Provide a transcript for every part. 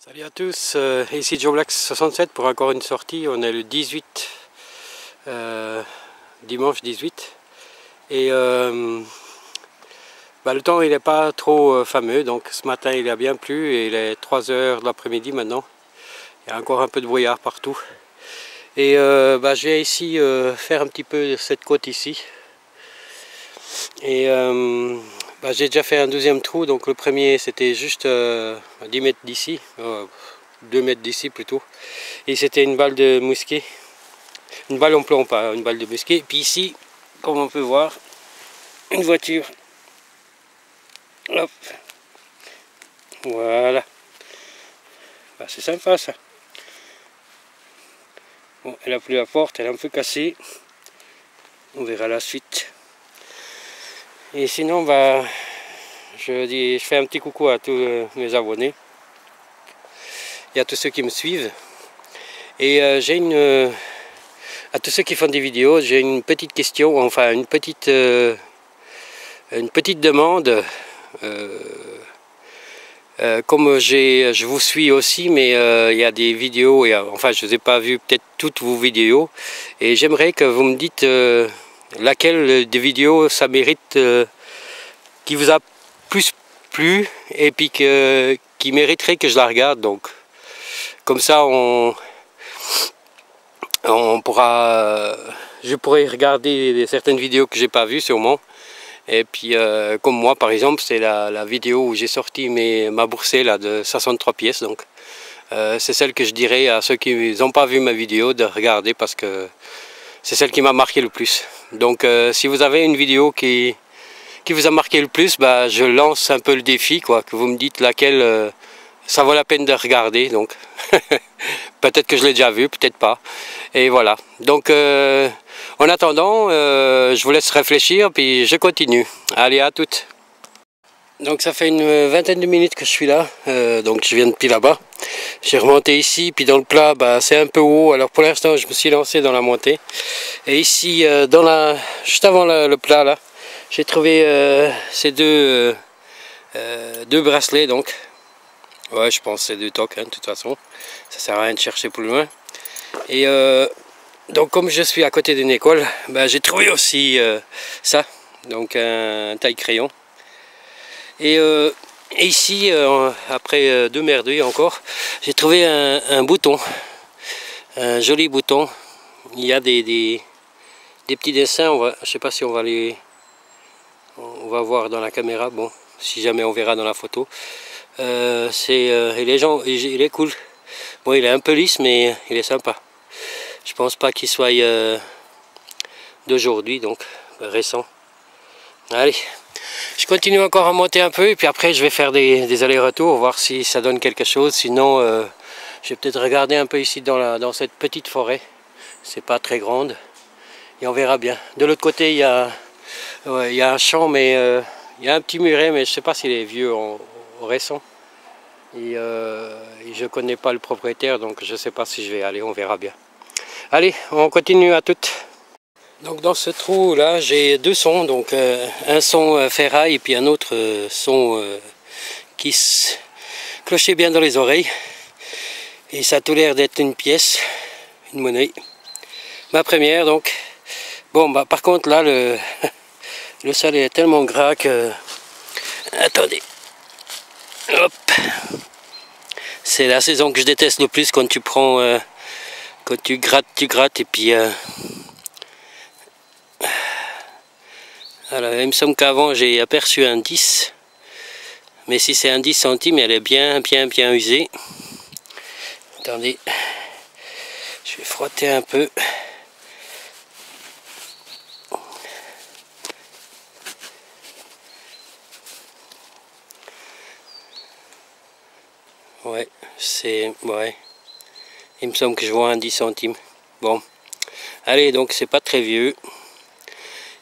Salut à tous, ici Joe Black 67 pour encore une sortie. On est le 18, dimanche 18. Et le temps il n'est pas trop fameux, donc ce matin il a bien plu et il est 3 heures de l'après-midi maintenant. Il y a encore un peu de brouillard partout. Et je vais ici faire un petit peu cette côte ici. Et j'ai déjà fait un deuxième trou, donc le premier c'était juste 10 mètres d'ici, 2 mètres d'ici plutôt. Et c'était une balle de mousquet, une balle en plomb, pas une balle de mousquet. Et puis ici, comme on peut voir, une voiture. Hop. Voilà. C'est sympa ça. Bon, elle a plus la porte, elle est un peu cassée. On verra la suite. Et sinon, je fais un petit coucou à tous mes abonnés et à tous ceux qui me suivent. Et à tous ceux qui font des vidéos, j'ai une petite question, enfin une petite demande. Comme je vous suis aussi, mais il y a des vidéos, enfin je ne vous ai pas vu peut-être toutes vos vidéos, et j'aimerais que vous me dites laquelle des vidéos ça mérite, qui vous a plus plu, et puis qui mériterait que je la regarde. Donc comme ça je pourrais regarder certaines vidéos que j'ai pas vues sûrement. Et puis comme moi par exemple, c'est la vidéo où j'ai sorti ma boursée là, de 63 pièces. Donc c'est celle que je dirais à ceux qui n'ont pas vu ma vidéo de regarder, parce que c'est celle qui m'a marqué le plus. Donc si vous avez une vidéo qui vous a marqué le plus, je lance un peu le défi, quoi, que vous me dites laquelle ça vaut la peine de regarder. Donc peut-être que je l'ai déjà vu, peut-être pas. Et voilà. Donc en attendant, je vous laisse réfléchir, puis je continue. Allez, à toutes. Donc ça fait une vingtaine de minutes que je suis là, donc je viens depuis là-bas. J'ai remonté ici, puis dans le plat, c'est un peu haut. Alors pour l'instant, je me suis lancé dans la montée. Et ici, juste avant le plat, là, j'ai trouvé ces deux bracelets, donc. Ouais, je pense que c'est 2 tocs, de toute façon. Ça sert à rien de chercher plus loin. Et donc comme je suis à côté d'une école, j'ai trouvé aussi ça, donc un taille-crayon. Et ici, après 2 merdouilles encore, j'ai trouvé un bouton, un joli bouton. Il y a des petits dessins, je ne sais pas si on va voir dans la caméra, bon, si jamais on verra dans la photo. Il est cool. Bon, il est un peu lisse, mais il est sympa. Je pense pas qu'il soit d'aujourd'hui, donc récent. Allez, je continue encore à monter un peu, et puis après je vais faire des allers-retours, voir si ça donne quelque chose. Sinon, je vais peut-être regarder un peu ici dans cette petite forêt. C'est pas très grande, et on verra bien. De l'autre côté, il y a un champ, mais il y a un petit muret, mais je sais pas s'il est vieux ou récent. Et je connais pas le propriétaire, donc je sais pas si je vais aller, on verra bien. Allez, on continue, à toutes. Donc dans ce trou là, j'ai 2 sons, donc un son ferraille et puis un autre son qui se clochait bien dans les oreilles. Et ça a tout l'air d'être une pièce, une monnaie. Ma première donc. Bon, par contre là, le sol est tellement gras que... Attendez. Hop. C'est la saison que je déteste le plus, quand tu prends... quand tu grattes et puis... Alors, il me semble qu'avant j'ai aperçu un 10. Mais si c'est un 10 centimes, elle est bien usée. Attendez. Je vais frotter un peu. Ouais, ouais. Il me semble que je vois un 10 centimes. Bon. Allez, donc c'est pas très vieux.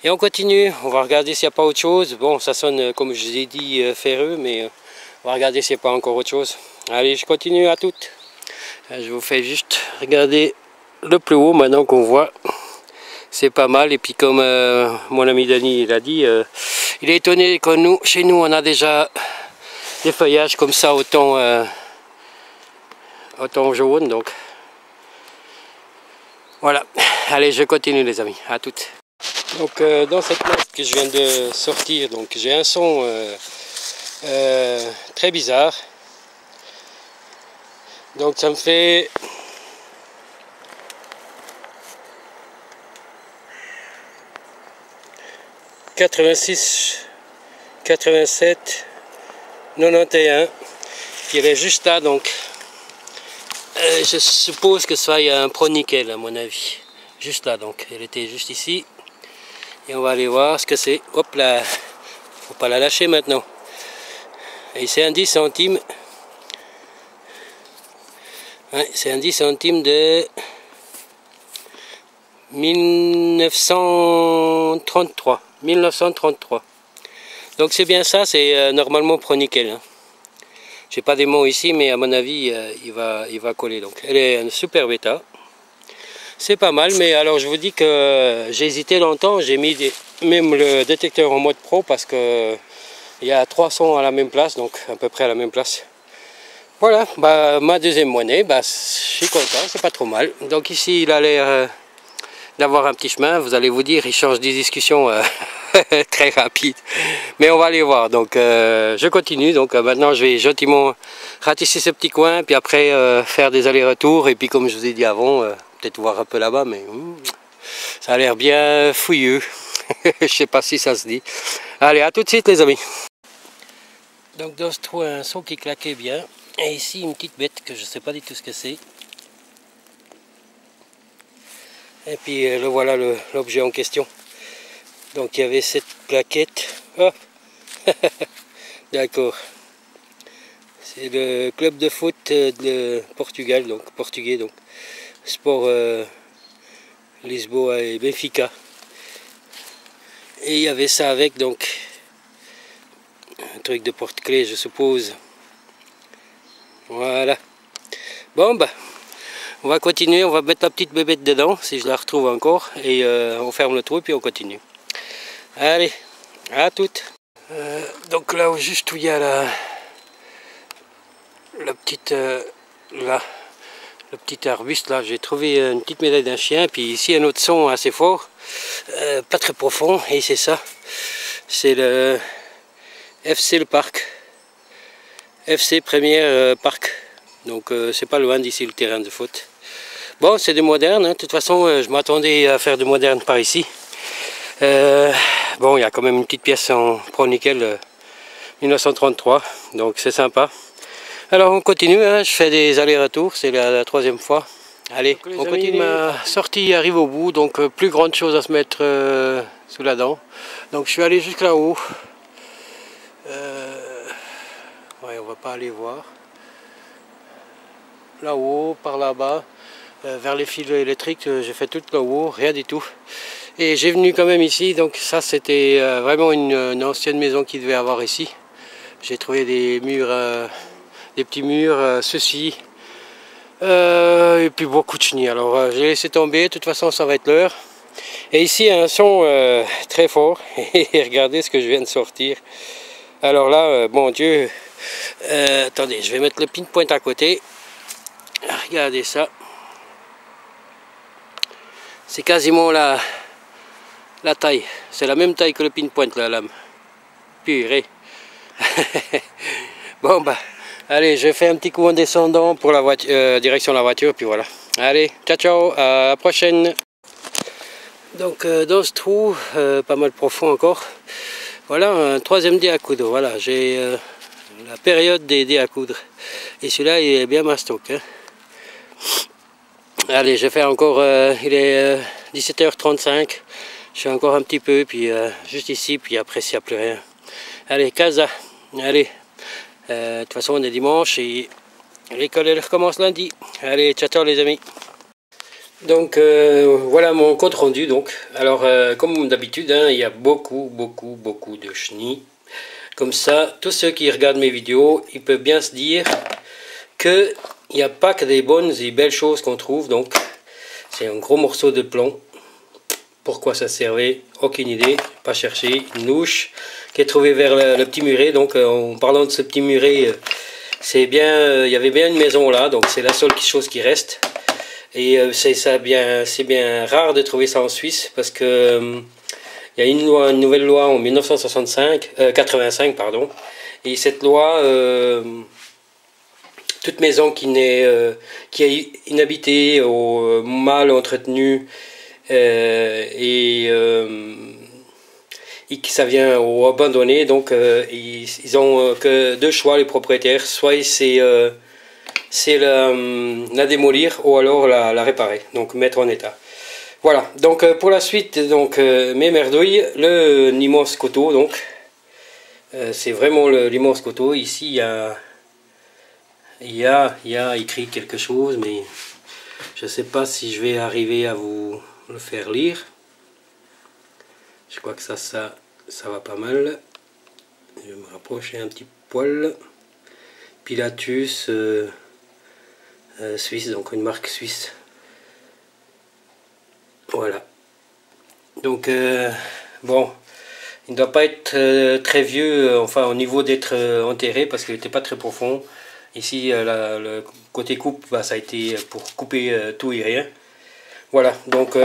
Et on continue, on va regarder s'il n'y a pas autre chose. Bon, ça sonne, comme je vous ai dit, ferreux, mais on va regarder s'il n'y a pas encore autre chose. Allez, je continue, à toutes. Je vous fais juste regarder le plus haut maintenant qu'on voit. C'est pas mal. Et puis comme mon ami Dani l'a dit, il est étonné que chez nous, on a déjà des feuillages comme ça, autant autant jaune, donc voilà. Allez, je continue les amis, à toutes. Donc dans cette plaque que je viens de sortir, donc j'ai un son très bizarre. Donc ça me fait « 86, 87, 91 ». Il est juste là, donc je suppose que ça y a un pro-nickel à mon avis. Juste là, donc elle était juste ici. Et on va aller voir ce que c'est. Hop là, faut pas la lâcher maintenant. Et c'est un 10 centimes. Ouais, c'est un 10 centimes de 1933. 1933. Donc c'est bien ça, c'est normalement pro-nickel. Hein. J'ai pas des mots ici, mais à mon avis, il va coller. Donc elle est un super bêta. C'est pas mal, mais alors je vous dis que j'ai hésité longtemps. J'ai mis même le détecteur en mode pro parce que il y a 3 sons à la même place, donc à peu près à la même place. Voilà, bah, ma deuxième monnaie, bah, je suis content, c'est pas trop mal. Donc ici il a l'air d'avoir un petit chemin, vous allez vous dire, il change des discussions très rapides. Mais on va aller voir, donc je continue. Donc maintenant je vais gentiment ratisser ce petit coin, puis après faire des allers-retours, et puis comme je vous ai dit avant, peut-être voir un peu là-bas, mais ça a l'air bien fouilleux. Je sais pas si ça se dit. Allez, à tout de suite les amis. Donc dans ce trou, un son qui claquait bien. Et ici une petite bête que je sais pas du tout ce que c'est. Et puis le voilà l'objet en question. Donc il y avait cette plaquette. Oh d'accord. C'est le club de foot de Portugal, donc portugais, donc Sport Lisboa et Benfica. Et il y avait ça avec, donc un truc de porte-clés je suppose. Voilà. Bon bah on va continuer, on va mettre la petite bébête dedans si je la retrouve encore, et on ferme le trou et puis on continue. Allez, à toutes. Donc là juste où il y a la petite là, le petit arbuste là, j'ai trouvé une petite médaille d'un chien, puis ici un autre son assez fort, pas très profond, et c'est ça, c'est le FC le Parc, FC Première Parc, donc c'est pas loin d'ici le terrain de foot. Bon, c'est des modernes, hein. De toute façon je m'attendais à faire de modernes par ici. Bon, il y a quand même une petite pièce en pro-nickel 1933, donc c'est sympa. Alors on continue, hein. Je fais des allers-retours, c'est la troisième fois. Allez, on continue. Ma sortie arrive au bout, donc plus grande chose à se mettre sous la dent. Donc je suis allé jusque là-haut. Ouais, on va pas aller voir. Là-haut, par là-bas, vers les fils électriques, j'ai fait tout là-haut, rien du tout. Et j'ai venu quand même ici, donc ça c'était vraiment une ancienne maison qu'il devait avoir ici. J'ai trouvé des murs, des petits murs, ceci. Et puis beaucoup de chenilles. Alors j'ai laissé tomber, de toute façon ça va être l'heure. Et ici un son très fort. Et regardez ce que je viens de sortir. Alors là, mon Dieu, attendez, je vais mettre le pinpoint à côté. Regardez ça. C'est quasiment la taille. C'est la même taille que le pinpoint, la lame. Purée. Bon bah, allez, je fais un petit coup en descendant pour la voiture, direction la voiture, puis voilà. Allez, ciao ciao, à la prochaine. Donc dans ce trou, pas mal profond encore, voilà un troisième dé à coudre. Voilà, j'ai la période des dés à coudre. Et celui-là, il est bien mastoc. Hein. Allez, je fais encore, il est 17h35. Je fais encore un petit peu, puis juste ici, puis après s'il n'y a plus rien. Allez, casa, allez. De toute façon on est dimanche et l'école elle recommence lundi. Allez, ciao ciao les amis. Donc voilà mon compte rendu. Donc alors comme d'habitude, hein, il y a beaucoup de chenilles. Comme ça, tous ceux qui regardent mes vidéos, ils peuvent bien se dire que il n'y a pas que des bonnes et belles choses qu'on trouve. Donc c'est un gros morceau de plomb. Pourquoi ça servait? Aucune idée, pas chercher. Une louche qui est trouvée vers le petit muret. Donc en parlant de ce petit muret, c'est bien, il y avait bien une maison là, donc c'est la seule chose qui reste. Et c'est bien rare de trouver ça en Suisse parce que il y a une nouvelle loi en 85 pardon, et cette loi, toute maison qui est inhabitée ou mal entretenue et que ça vient au abandonné, donc ils ont que deux choix les propriétaires, soit c'est la démolir ou alors la réparer, donc mettre en état. Voilà, donc pour la suite, donc mes merdouilles, le Nimos Koto, donc c'est vraiment l'immense Koto. Ici il y a écrit quelque chose, mais je ne sais pas si je vais arriver à vous le faire lire. Je crois que ça va pas mal. Je vais me rapprocher un petit poil. Pilatus suisse, donc une marque suisse. Voilà. Donc bon, il ne doit pas être très vieux, enfin au niveau d'être enterré, parce qu'il n'était pas très profond. Ici le côté coupe, bah, ça a été pour couper tout et rien. Voilà, donc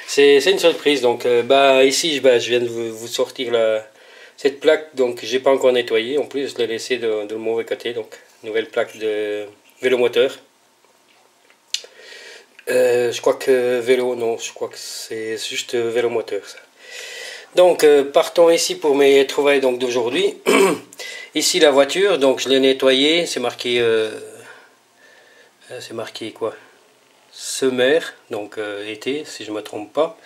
c'est une surprise. Donc bah, ici je viens de vous sortir cette plaque, donc j'ai pas encore nettoyé. En plus je l'ai laissé de le mauvais côté, donc nouvelle plaque de vélomoteur. Je crois que vélo, non, je crois que c'est juste vélomoteur ça. Donc partons ici pour mes trouvailles d'aujourd'hui. Ici la voiture, donc je l'ai nettoyée, c'est marqué quoi? Semer, donc été si je me trompe pas.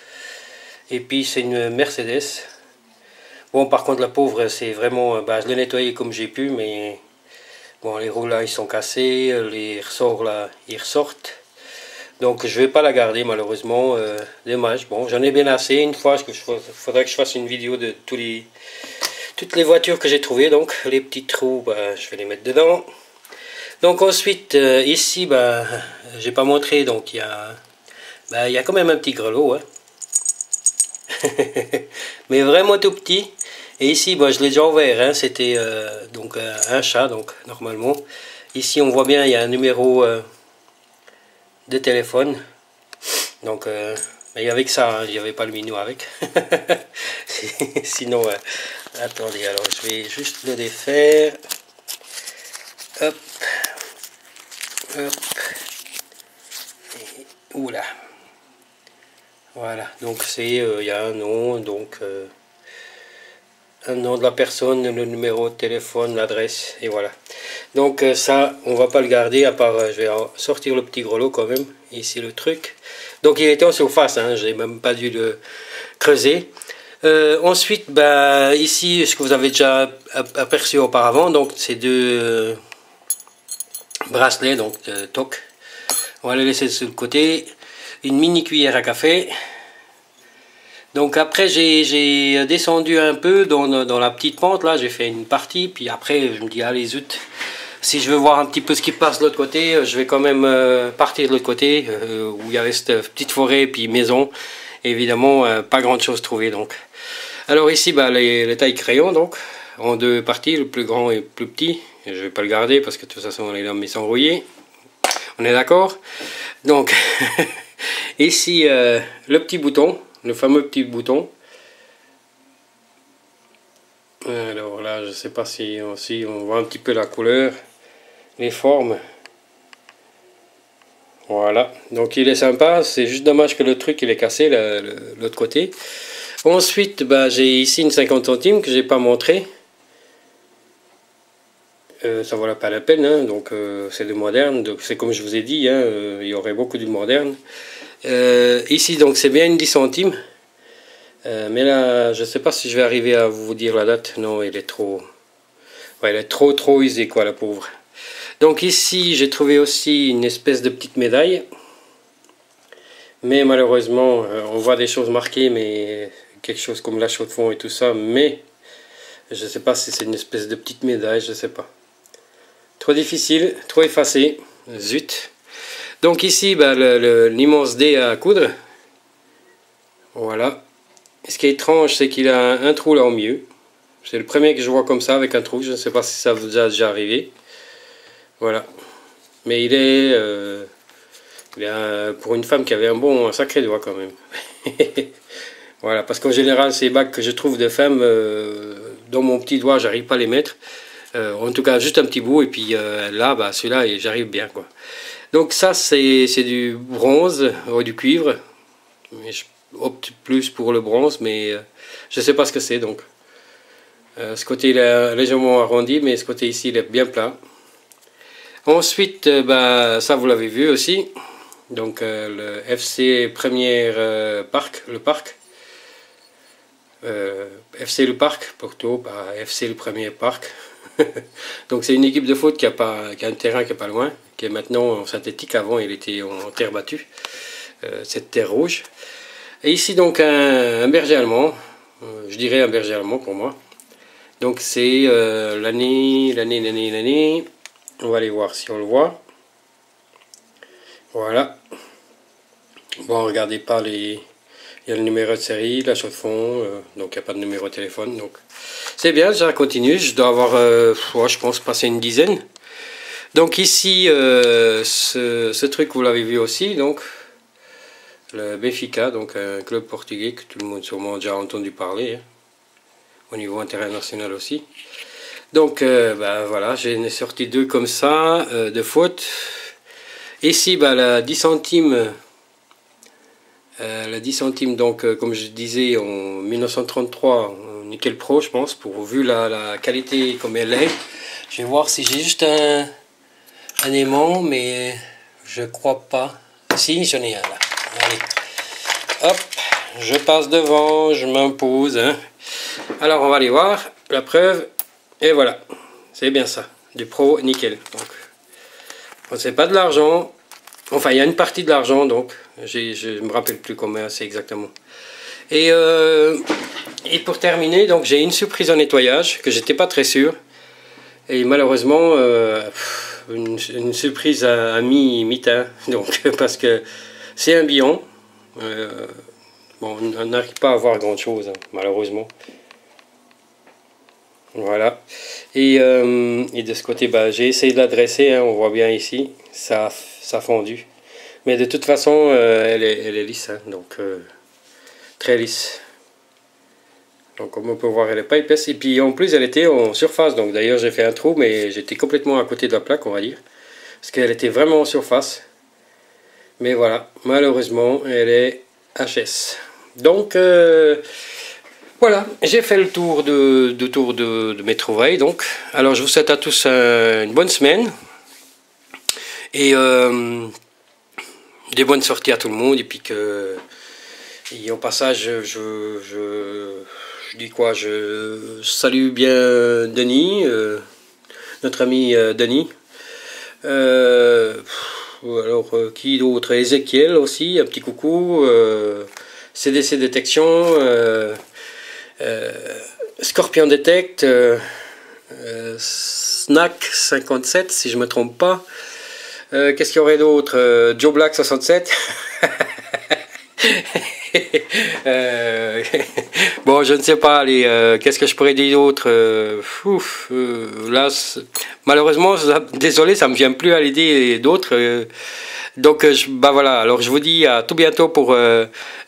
Et puis c'est une Mercedes. Bon, par contre la pauvre, c'est vraiment, bah, je l'ai nettoyée comme j'ai pu, mais bon, les roues là ils sont cassés, les ressorts là ils ressortent. Donc je vais pas la garder malheureusement, dommage. Bon, j'en ai bien assez. Une fois, faudrait que je fasse une vidéo de toutes les voitures que j'ai trouvées. Donc les petits trous, bah, je vais les mettre dedans. Donc ensuite, ici, bah, j'ai pas montré, donc il y a quand même un petit grelot, hein. Mais vraiment tout petit. Et ici, bah, je l'ai déjà ouvert, hein. C'était donc un chat, donc normalement. Ici, on voit bien, il y a un numéro de téléphone. Donc, mais avec ça, hein, il n'y avait pas le menu avec. Sinon, attendez, alors je vais juste le défaire. Hop. Hop. Et, oula. Voilà, donc c'est, il y a un nom, donc un nom de la personne, le numéro de téléphone, l'adresse, et voilà. Donc ça, on va pas le garder, à part, je vais sortir le petit grelot quand même, ici le truc. Donc il était en surface, hein, je n'ai même pas dû le creuser. Ensuite, bah, ici, ce que vous avez déjà aperçu auparavant, donc ces deux bracelets, donc toc. On va les laisser sur le côté. Une mini cuillère à café. Donc après j'ai descendu un peu dans la petite pente là, j'ai fait une partie, puis après je me dis allez zut, si je veux voir un petit peu ce qui passe de l'autre côté, je vais quand même partir de l'autre côté où il y avait cette petite forêt puis maison. Et évidemment pas grand chose trouvé donc. Alors ici bah, les tailles crayons donc en deux parties, le plus grand et le plus petit. Et je vais pas le garder parce que de toute façon les lames sont rouillées. On est d'accord? Donc ici le petit bouton, le fameux petit bouton. Alors là je sais pas si on voit un petit peu la couleur, les formes. Voilà, donc il est sympa, c'est juste dommage que le truc il est cassé l'autre côté. Ensuite bah, j'ai ici une 50 centimes que j'ai pas montré. Ça vaut pas la peine, hein, donc c'est de moderne, donc c'est comme je vous ai dit, hein, il y aurait beaucoup de moderne. Ici donc c'est bien une 10 centimes, mais là je sais pas si je vais arriver à vous dire la date, non elle est trop, ouais, elle est trop usée quoi la pauvre. Donc ici j'ai trouvé aussi une espèce de petite médaille, mais malheureusement on voit des choses marquées, mais quelque chose comme la chaux de fond et tout ça, mais je sais pas si c'est une espèce de petite médaille, je sais pas. Trop difficile, trop effacé, zut. Donc ici, bah, l'immense dé à coudre. Voilà. Et ce qui est étrange, c'est qu'il a un trou là au milieu. C'est le premier que je vois comme ça avec un trou. Je ne sais pas si ça vous a déjà arrivé. Voilà. Mais il est pour une femme qui avait un sacré doigt quand même. Voilà, parce qu'en général, ces bagues que je trouve de femmes, dans mon petit doigt, j'arrive pas à les mettre. En tout cas, juste un petit bout, et puis là, bah, celui-là, j'arrive bien, quoi. Donc ça, c'est du bronze ou du cuivre. Mais je opte plus pour le bronze, mais je sais pas ce que c'est, donc. Ce côté, il est légèrement arrondi, mais ce côté ici, il est bien plat. Ensuite, bah, ça, vous l'avez vu aussi. Donc, le FC Première Parc, le Parc. FC Le Parc, plutôt, pas FC Le Premier Parc. Donc c'est une équipe de foot qui a un terrain qui est pas loin, qui est maintenant en synthétique. Avant il était en terre battue, cette terre rouge. Et ici donc un berger allemand, je dirais un berger allemand pour moi. Donc c'est l'année, on va aller voir si on le voit. Voilà. Bon, regardez pas les... Il y a le numéro de série, la chaux de fond, donc il n'y a pas de numéro de téléphone. Donc c'est bien, ça continue. Je dois avoir, je pense, passé une dizaine. Donc ici, ce truc, vous l'avez vu aussi, donc le Benfica, donc un club portugais que tout le monde sûrement déjà entendu parler, hein, au niveau international aussi. Donc bah, voilà, j'ai sorti deux comme ça, de faute. Ici, bah, la 10 centimes. La 10 centimes, donc comme je disais, en 1933, nickel pro, je pense, vu la qualité comme elle est. Je vais voir si j'ai juste un aimant, mais je crois pas. Si, j'en ai un là. Allez, hop, je passe devant, je m'impose. Hein. Alors, on va aller voir la preuve. Et voilà, c'est bien ça, du pro nickel. Donc, c'est pas de l'argent. Enfin, il y a une partie de l'argent, donc je ne me rappelle plus combien c'est exactement. Et pour terminer, donc j'ai une surprise en nettoyage que j'étais pas très sûr. Et malheureusement, une surprise à mi-teint, donc parce que c'est un bion. Bon, on n'arrive pas à voir grand chose, hein, malheureusement. Voilà. Et de ce côté, bah, j'ai essayé de la dresser, hein, on voit bien ici, ça a fondu. Mais de toute façon, elle est lisse, hein, donc très lisse. Donc comme on peut voir, elle n'est pas épaisse. Et puis en plus, elle était en surface. Donc d'ailleurs, j'ai fait un trou, mais j'étais complètement à côté de la plaque, on va dire. Parce qu'elle était vraiment en surface. Mais voilà, malheureusement, elle est HS. Donc voilà, j'ai fait le tour de mes trouvailles. Donc, alors je vous souhaite à tous une bonne semaine. Et des bonnes sorties à tout le monde. Et puis que... Et au passage, je dis quoi, je salue bien Denis, notre ami Denis. Alors, qui d'autre? Ezekiel aussi, un petit coucou. CDC Détection, Scorpion Detect, Snack 57, si je ne me trompe pas. Qu'est-ce qu'il y aurait d'autre? Joe Black 67. Bon, je ne sais pas, qu'est-ce que je pourrais dire d'autre? Là, malheureusement, désolé, ça me vient plus à l'idée d'autres. Donc, bah voilà, alors je vous dis à tout bientôt pour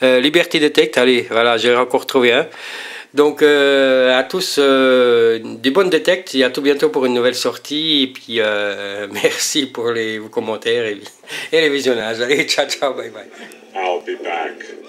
Liberty Detect. Allez, voilà, j'ai encore trouvé un. Donc, à tous, des bonnes détectes et à tout bientôt pour une nouvelle sortie. Et puis, merci pour vos commentaires et les visionnages. Allez, ciao, ciao, bye bye. I'll be back.